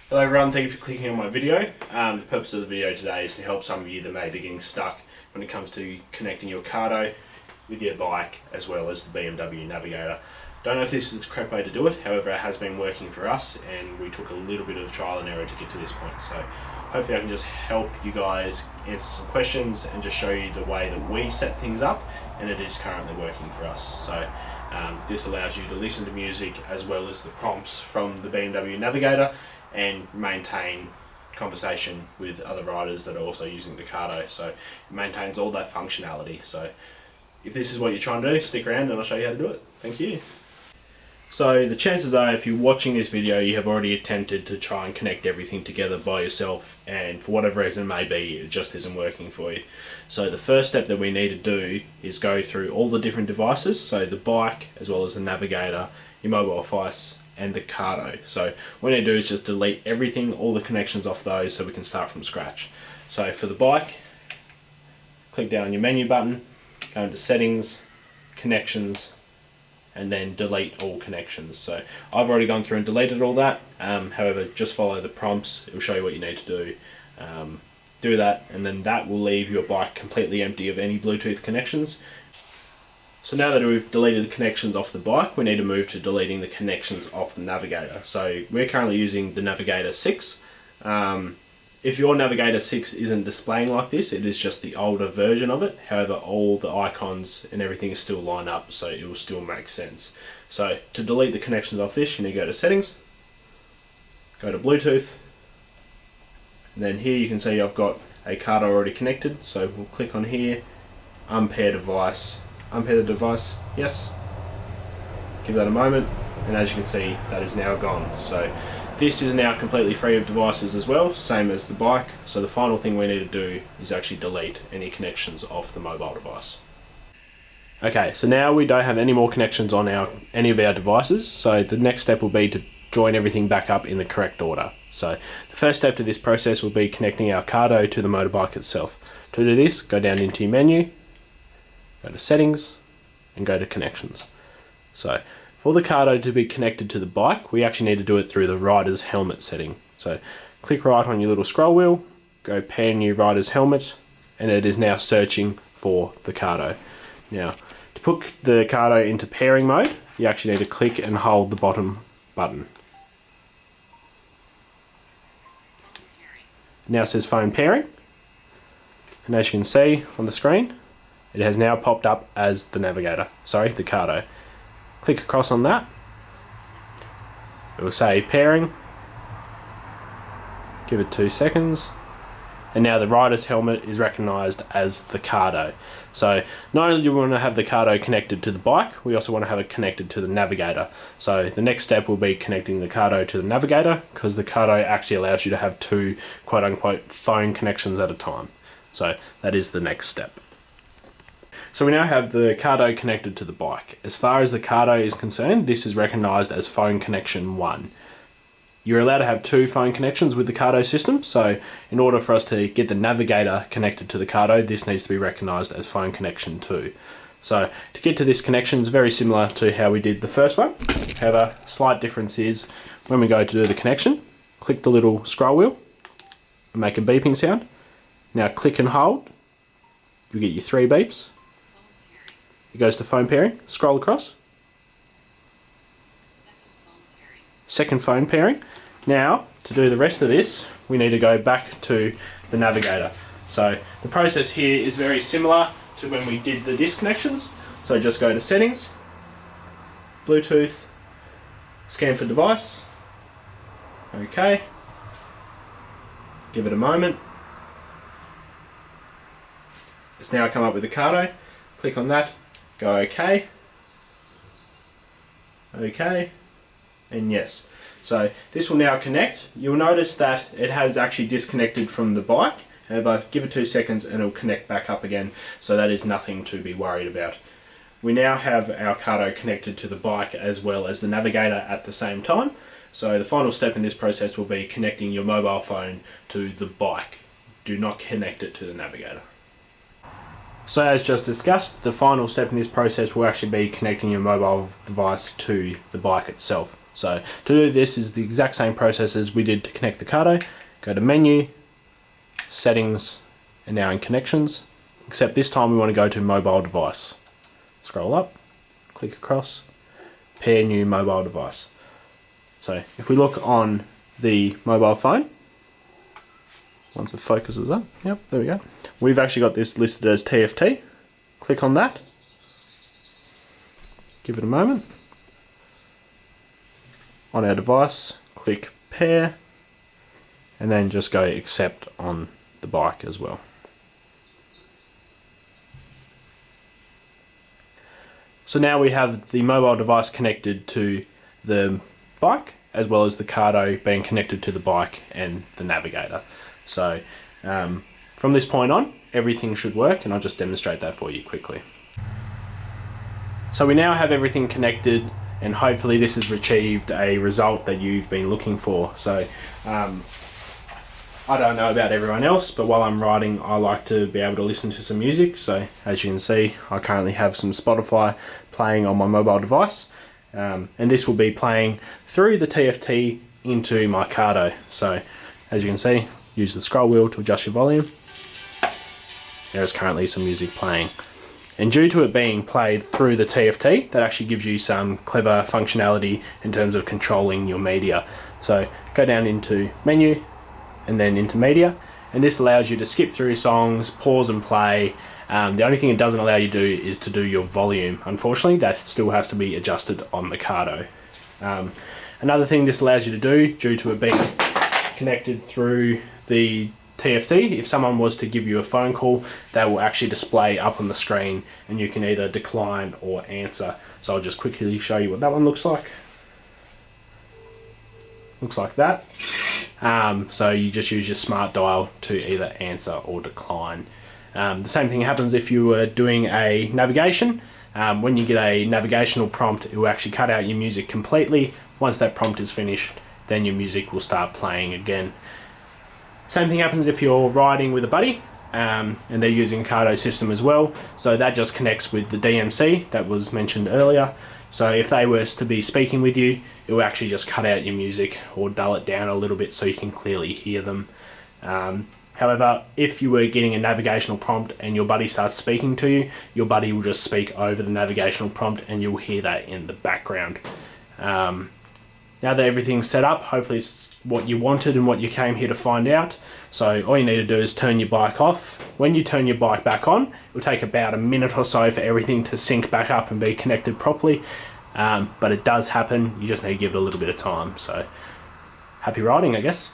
Hello everyone, thank you for clicking on my video. The purpose of the video today is to help some of you that may be getting stuck when it comes to connecting your Cardo with your bike as well as the BMW Navigator. Don't know if this is the correct way to do it, however it has been working for us and we took a little bit of trial and error to get to this point. So hopefully I can just help you guys answer some questions and just show you the way that we set things up, and it is currently working for us. So this allows you to listen to music as well as the prompts from the BMW Navigator and maintain conversation with other riders that are also using the Cardo. So it maintains all that functionality. So if this is what you're trying to do, stick around and I'll show you how to do it. Thank you. So the chances are, if you're watching this video, you have already attempted to try and connect everything together by yourself, and for whatever reason it may be, it just isn't working for you. So the first step that we need to do is go through all the different devices, so the bike as well as the Navigator, your mobile device and the Cardo. So what we need to do is just delete everything, all the connections off those, so we can start from scratch. So for the bike, click down your menu button, go into settings, connections, and then delete all connections. So I've already gone through and deleted all that. However, just follow the prompts, it will show you what you need to do. Do that, and then that will leave your bike completely empty of any Bluetooth connections. So now that we've deleted the connections off the bike, we need to move to deleting the connections off the Navigator. So we're currently using the Navigator 6. If your Navigator 6 isn't displaying like this, it is just the older version of it. However, all the icons and everything is still lined up, so it will still make sense. So to delete the connections off this, you need to go to settings, go to Bluetooth, and then here you can see I've got a Cardo already connected. So we'll click on here, unpair device, unpair the device, yes. Give that a moment, and as you can see, that is now gone. So this is now completely free of devices as well, same as the bike. So the final thing we need to do is actually delete any connections off the mobile device. Okay, so now we don't have any more connections on any of our devices, so the next step will be to join everything back up in the correct order. So the first step to this process will be connecting our Cardo to the motorbike itself. To do this, go down into your menu, go to settings, and go to connections. So for the Cardo to be connected to the bike, we actually need to do it through the rider's helmet setting. So click right on your little scroll wheel, go pair new rider's helmet, and it is now searching for the Cardo. Now, to put the Cardo into pairing mode, you actually need to click and hold the bottom button. Now it says phone pairing, and as you can see on the screen, it has now popped up as the Navigator, sorry, the Cardo. Click across on that, it will say pairing, give it 2 seconds, and now the rider's helmet is recognised as the Cardo. So not only do we want to have the Cardo connected to the bike, we also want to have it connected to the Navigator. So the next step will be connecting the Cardo to the Navigator, because the Cardo actually allows you to have 2 quote-unquote phone connections at a time. So that is the next step. So we now have the Cardo connected to the bike. As far as the Cardo is concerned, this is recognised as phone connection 1. You're allowed to have 2 phone connections with the Cardo system, so in order for us to get the Navigator connected to the Cardo, this needs to be recognised as phone connection 2. So to get to this connection is very similar to how we did the first one. However, a slight difference is when we go to do the connection, click the little scroll wheel and make a beeping sound. Now click and hold, you get your 3 beeps. It goes to phone pairing, scroll across. Second phone pairing. Now, to do the rest of this, we need to go back to the Navigator. So the process here is very similar to when we did the disconnections. So just go to settings, Bluetooth, scan for device, okay. Give it a moment. It's now come up with the Cardo, click on that, go OK, OK, and yes. So this will now connect. You'll notice that it has actually disconnected from the bike. However, give it 2 seconds and it'll connect back up again. So that is nothing to be worried about. We now have our Cardo connected to the bike as well as the Navigator at the same time. So the final step in this process will be connecting your mobile phone to the bike. Do not connect it to the Navigator. So as just discussed, the final step in this process will actually be connecting your mobile device to the bike itself. So to do this is the exact same process as we did to connect the Cardo. Go to Menu, Settings, and now in Connections, except this time we want to go to Mobile Device. Scroll up, click across, Pair New Mobile Device. So if we look on the mobile phone, once it focuses up, yep, there we go. We've actually got this listed as TFT. Click on that. Give it a moment. On our device, click Pair, and then just go Accept on the bike as well. So now we have the mobile device connected to the bike, as well as the Cardo being connected to the bike and the Navigator. So from this point on, everything should work, and I'll just demonstrate that for you quickly. So we now have everything connected, and hopefully this has achieved a result that you've been looking for. So I don't know about everyone else, but while I'm riding, I like to be able to listen to some music. So as you can see, I currently have some Spotify playing on my mobile device, and this will be playing through the TFT into my Cardo. So as you can see, use the scroll wheel to adjust your volume. There is currently some music playing. And due to it being played through the TFT, that actually gives you some clever functionality in terms of controlling your media. So go down into Menu and then into Media, and this allows you to skip through songs, pause and play. The only thing it doesn't allow you to do is to do your volume. Unfortunately, that still has to be adjusted on the Cardo. Another thing this allows you to do, due to it being connected through the TFT, if someone was to give you a phone call, that will actually display up on the screen, and you can either decline or answer. So I'll just quickly show you what that one looks like. Looks like that. So you just use your smart dial to either answer or decline. The same thing happens if you were doing a navigation. When you get a navigational prompt, it will actually cut out your music completely. Once that prompt is finished, then your music will start playing again. Same thing happens if you're riding with a buddy, and they're using a Cardo system as well. So that just connects with the DMC that was mentioned earlier. So if they were to be speaking with you, it will actually just cut out your music or dull it down a little bit so you can clearly hear them. However, if you were getting a navigational prompt and your buddy starts speaking to you, your buddy will just speak over the navigational prompt and you'll hear that in the background. Now that everything's set up, hopefully it's what you wanted and what you came here to find out. So all you need to do is turn your bike off. When you turn your bike back on, it will take about a minute or so for everything to sync back up and be connected properly. But it does happen, you just need to give it a little bit of time. So happy riding, I guess.